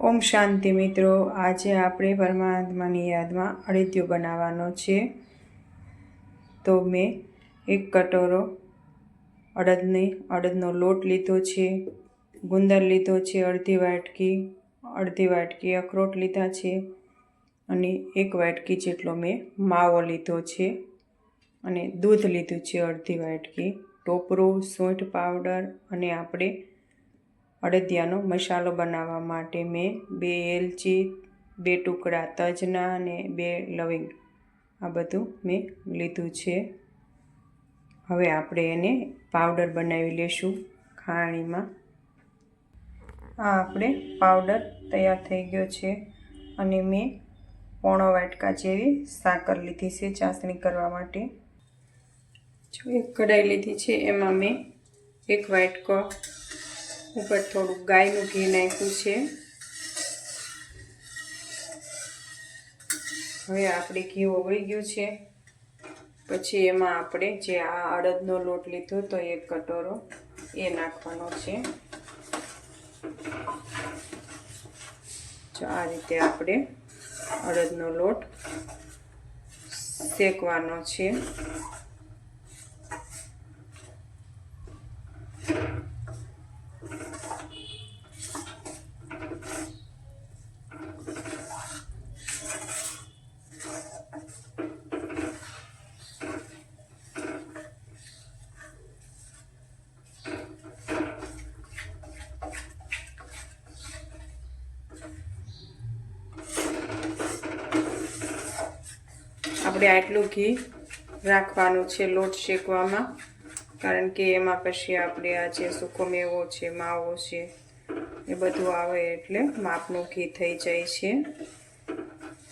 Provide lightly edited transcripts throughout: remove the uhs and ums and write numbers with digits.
ઓમ શાંતિ મિત્રો, આજે આપણે પરમાત્માની યાદમાં અળિયો બનાવવાનો છે। તો મેં એક કટોરો અડદનો લોટ લીધો છે, ગુંદર લીધો છે, અડધી વાટકી અખરોટ લીધા છે અને 1 વાટકી જેટલો મેં માવો લીધો છે અને દૂધ લીધું છે અડધી વાટકી, ટોપરું, સૂંઠ પાવડર અને આપણે અડદિયાનો મસાલો બનાવવા માટે મેં 2 એલચી, 2 ટુકડા તજના અને 2 લવિંગ આ બધું મેં લીધું છે। હવે આપણે એને પાવડર બનાવી લેશું ખાણીમાં। આ આપણે પાવડર તૈયાર થઈ ગયો છે અને મેં પોણો વાટકા જેવી સાકર લીધી છે ચાસણી કરવા માટે। જો એક કઢાઈ લીધી છે, એમાં મેં 1 વાટકો ઉપર થોડું ગાયનું ઘી નાખ્યું છે। હવે આપણે ઘી ઓગળી ગયું છે, પછી એમાં આપણે જે આ અડદનો લોટ લીધો તો 1 કટોરો એ નાખવાનો છે। જો આ રીતે આપણે અડદનો લોટ શેકવાનો છે। આપણે આટલું ઘી રાખવાનું છે લોટ શેકવામાં, કારણ કે એમાં પછી આપણે આ જે સૂકો મેવો છે, માવો છે એ બધું આવે એટલે માપનું ઘી થઈ જાય છે।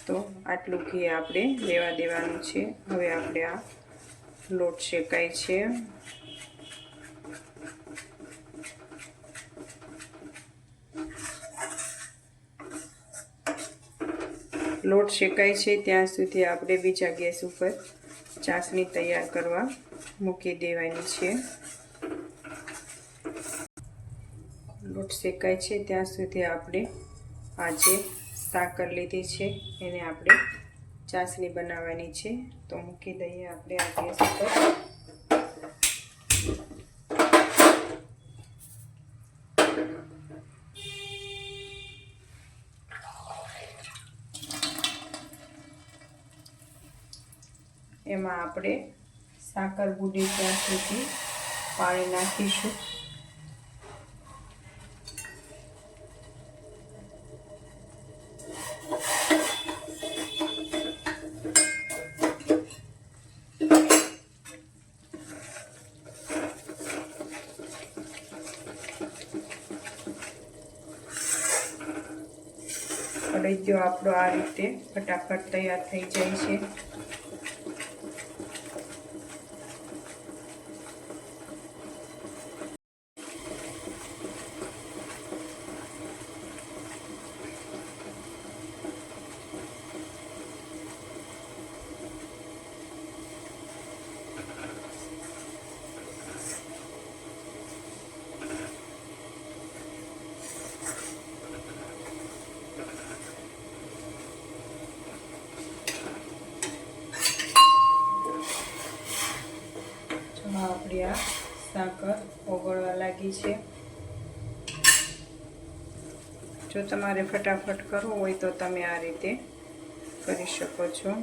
તો આટલું ઘી આપણે લેવા દેવાનું છે। હવે આપણે આ લોટ શેકાય છે। લોટ શેકાય છે ત્યાં સુધી આપણે બીજા ગેસ ઉપર ચાસણી તૈયાર કરવા મૂકી દેવાની છે। લોટ શેકાય છે ત્યાં સુધી આપણે આ જે સાકર લીધી છે એને આપણે ચાસણી બનાવવાની છે। તો મૂકી દઈએ આપણે આ ગેસ ઉપર। એમાં આપણે સાકર બુડે ત્યાં સુધી પાણી નાખીશું। અળિયો આપણો આ રીતે ફટાફટ તૈયાર થઈ જાય છે। આપણી આ સાકર ઓગળવા લાગી છે। જો તમારે ફટાફટ કરવું હોય તો તમે આ રીતે કરી શકો છો।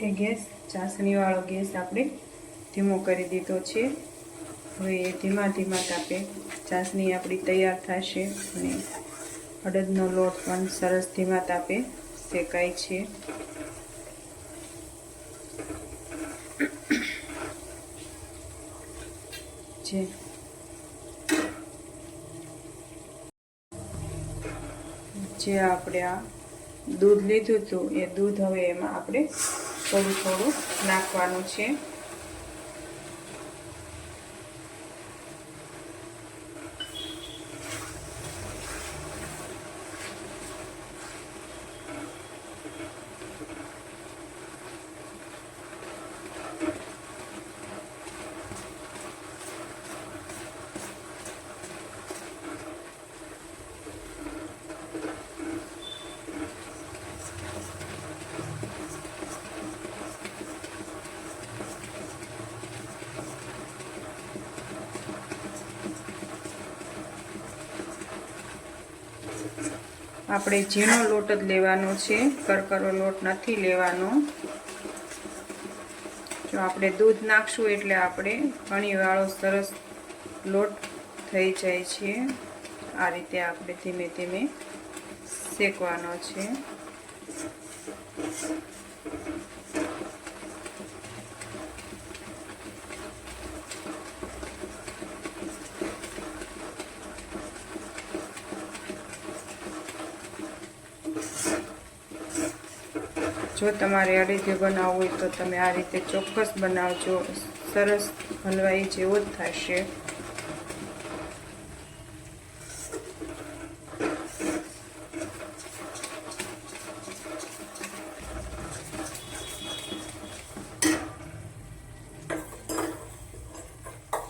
એ ગેસ ચાસણીવાળો ગેસ આપણે ધીમો કરી દીધો છે. હવે એ ધીમા ધીમા તાપે ચાસણી આપણી તૈયાર થશે અને અડદનો લોટ પણ સરસ ધીમા તાપે શેકાય છે. જે આપણે આ દૂધ લીધું હતું એ દૂધ હવે એમાં આપણે થોડું થોડું નાખવાનું છે. આપણે ઝીણો લોટ જ લેવાનો છે, કરકરો લોટ નથી લેવાનો. જો આપણે દૂધ નાખશું એટલે આપણે ઘણીવાળો સરસ લોટ થઈ જાય છે. આ રીતે આપણે ધીમે ધીમે શેકવાનો છે. જો તમારે અડદિયું બનાવવું હોય તો તમે આ રીતે ચોક્કસ બનાવજો, સરસ હલવાઈ જેવો જ થશે.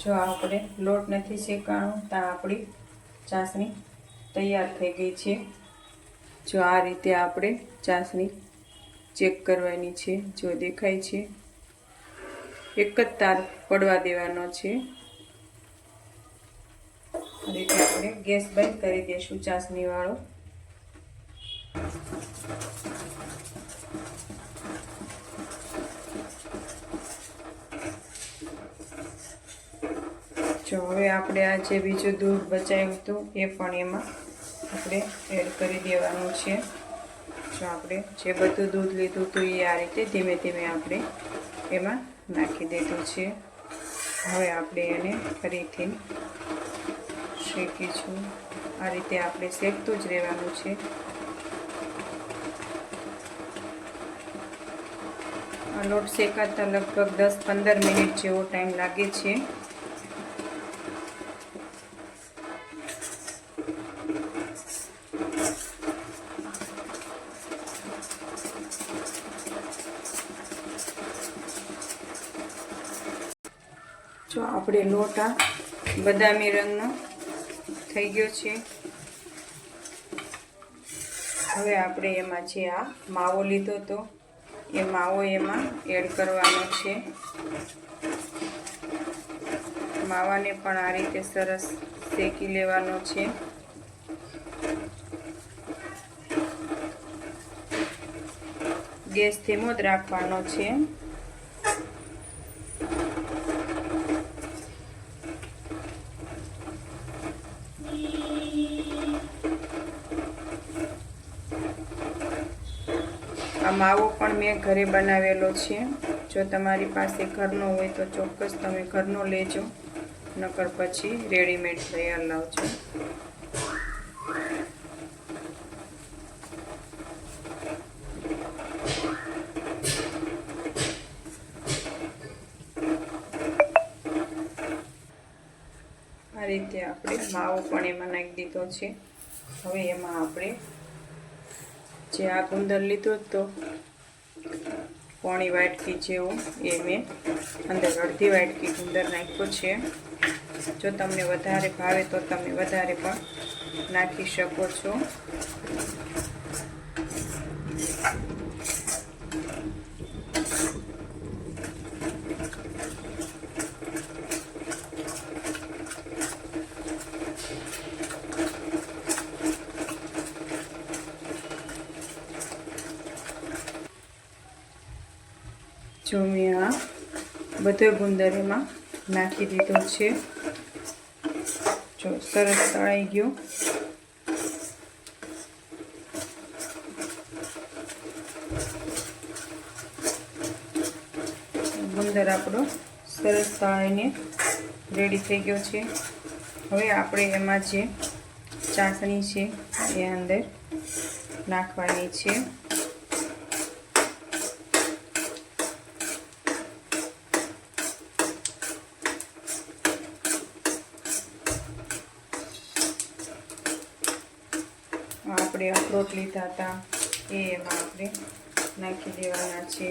જો આપણે લોટ નથી શેકાણો ત્યાં આપણી ચાસણી તૈયાર થઈ ગઈ છે. જો આ રીતે આપણે ચાસણી ચેક કરવાની છે. જો દેખાય છે, એક જ તાર પડવા દેવાનો છે. આ રીતે આપણે ગેસ બંધ કરી દઈશું ચાસણી વાળો. જો હવે આપણે આ જે બીજું દૂધ બચાવ્યું હતું એ પણ એમાં આપણે એડ કરી દેવાનું છે. જો આપણે જે બધું દૂધ લીધું હતું એ આ રીતે ધીમે ધીમે આપણે એમાં નાખી દીધું છે. હવે આપણે એને ફરીથી શેકીશું. આ રીતે આપણે શેકતું જ રહેવાનું છે. આ લોટ શેકાતા લગભગ 10-15 મિનિટ જેવો ટાઈમ લાગે છે. જો આપણે લોટ આ બદામી રંગનો થઈ ગયો છે. હવે આપણે એમાં જે આ માવો લીધો હતો એ માવો એમાં એડ કરવાનો છે. માવાને પણ આ રીતે સરસ શેકી લેવાનો છે. ગેસ ધીમો જ રાખવાનો છે. આ માવો પણ મેં ઘરે બનાવેલો છે. જો તમારી પાસે ઘરનો હોય તો ચોક્કસ તમે ઘરનો લેજો, નકર પછી રેડીમેડ તૈયાર લાવજો. આ રીતે આપણે માવો પણ એમાં નાખી દીધો છે. હવે એમાં આપણે જે આ ગુંદર લીધો તો પોણી વાટકી જેવું એ મેં અંદર અડધી વાટકી ગુંદર નાખ્યો છે. જો તમને વધારે ભાવે તો તમે વધારે પણ નાખી શકો છો. જો મેં આ બધો ગુંદર એમાં નાખી દીધો છે. જો સરસ તળાઈ ગયો. ગુંદર આપણો સરસ તળાઈને રેડી થઈ ગયો છે. હવે આપણે એમાં જે ચાસણી છે એ અંદર નાખવાની છે. આપણે અખરોટ લીધા હતા એ એમાં આપણે નાખી દેવાના છે.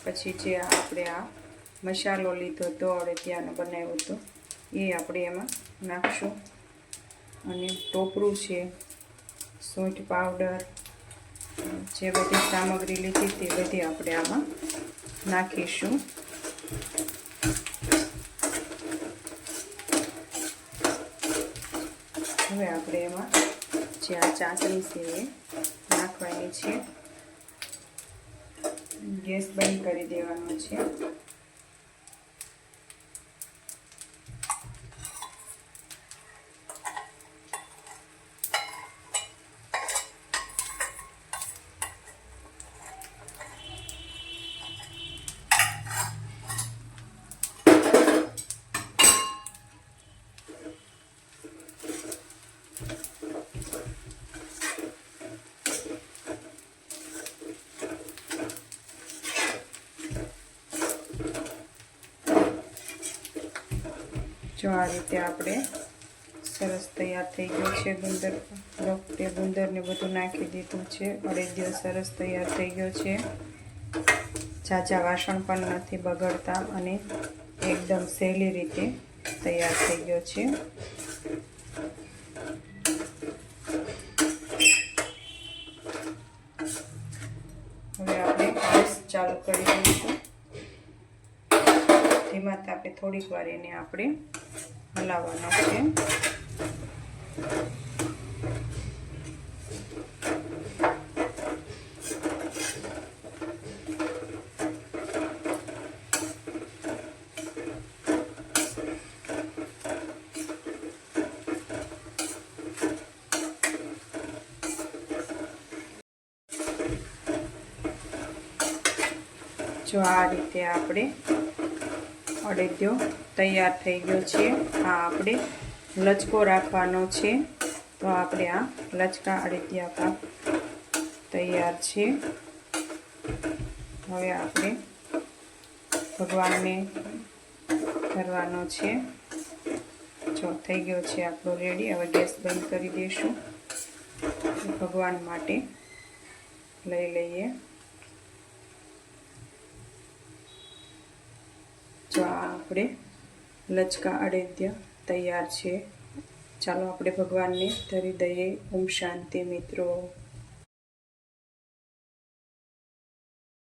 પછી જે આપણે આ મસાલો લીધો તો અળદિયાનો બનાવ્યો હતો એ આપણે એમાં નાખશું. અને ટોપરું છે, સૂંઠ પાવડર, જે બધી સામગ્રી લીધી તે બધી આપણે આમાં નાખીશું. હવે આપણે એમાં જે આ ચાસણી છે એ નાખવાની છે. ગેસ બંધ કરી દેવાનો છે. જો આ રીતે આપણે સરસ તૈયાર થઈ ગયો છે. ગુંદરને બધું નાખી દીધું છે. અળદિયો સરસ તૈયાર થઈ ગયો છે. ઝાઝા વાસણ પણ નથી બગડતા અને એકદમ સહેલી રીતે તૈયાર થઈ ગયો છે. હવે આપણે ગેસ ચાલુ કરી દઈશું. ધીમા તાપે થોડીક વાર એને આપણે હલાવવાનો છે. જો આ રીતે આપણે અળદિયો તૈયાર થઈ ગયો છે. આ આપણે લચકો રાખવાનો છે. તો આપણે આ લચકા અળદિયા પાક તૈયાર છે. હવે આપણે ભગવાનને ધરવાનો છે. જો થઈ ગયો છે આપણો રેડી. હવે ગેસ બંધ કરી દઈશું. ભગવાન માટે લઈ લઈએ. જો આ આપણે લચકા અળદિયા તૈયાર છે. ચાલો આપણે ભગવાનને ધરી દઈએ. ઓમ શાંતિ મિત્રો.